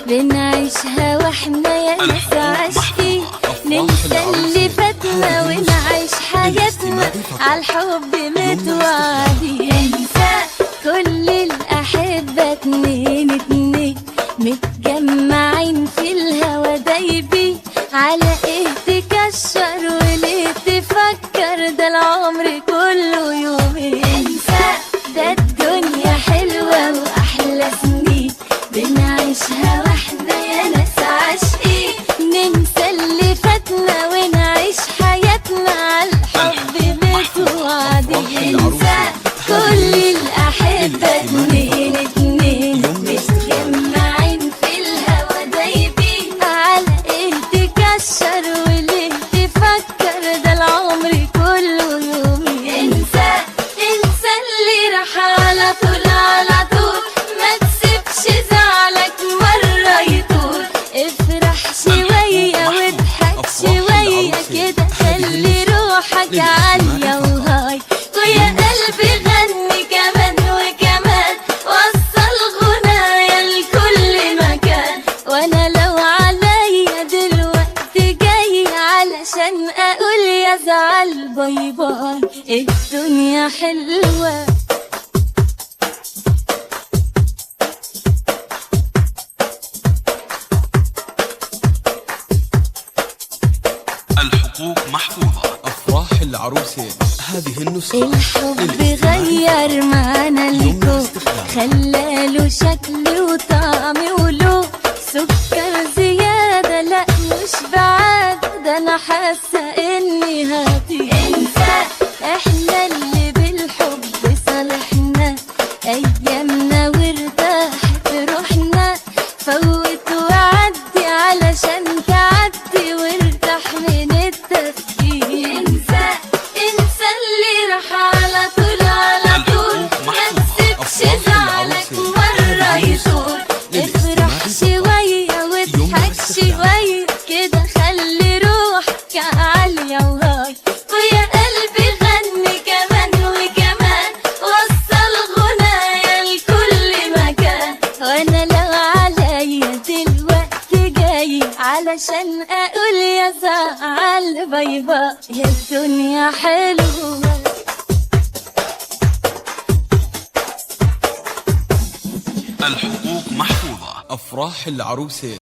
بنعيشها واحنا يا ناس عاشقين، ننسى اللي فاتنا ونعيش حياتنا عالحب متوعدين. انسى كل الأحبة اتنين اتنين متجمعين في الهوا دايبين، على ايه تكشر وليه تفكر؟ ده العمر كله يومين. انسى ده الدنيا حلوة وأحلى سنين بنعيشها واحنا يا ناس عاشقين، ننسى اللي فاتنا ونعيش حياتنا عالحب متوعدين. انسى كل الأحبة اتنين اتنين متجمعين في الهوا دايبين، على ايه تكشر وليه تفكر؟ ده العمر كله يومين. انسى اللي راح على طول على طول، ما تسيبش زعلك مرة يطول، افرح شوية واضحك شوية كده، خلي روحك عالية وهاي، ويا قلبي غني كمان وكمان، وصل غنايا لكل مكان. وانا لو عليا دلوقتي جاي علشان اقول يا زعل باي باي، الدنيا حلوة. الحقوق محفوظة. أفراح العروسين هذه النسخة. الحب غير معنى الكون، خلاله شكل وطعم ولون، سكر زيادة لا مش بعاد، ده أنا حاسة إني هطير. انسى إحنا اللي بالحب صالحنا، أيامنا وارتاحت روحنا، فوت وعدي علشان تعدي وارتاح من التفكير. انسى اللي راح على طول على طول، ما تسيبش زعلك مرة يطول، افرح شوية واضحك شوية كده، خلي روحك عالية وهاي، ويا قلبي غني كمان وكمان، وصل غنايا لكل مكان. وانا لو عليا دلوقتي جاي علشان اقول يا زعل باي باي، يا الدنيا حلوة. الحقوق محفوظة. أفراح العروسين.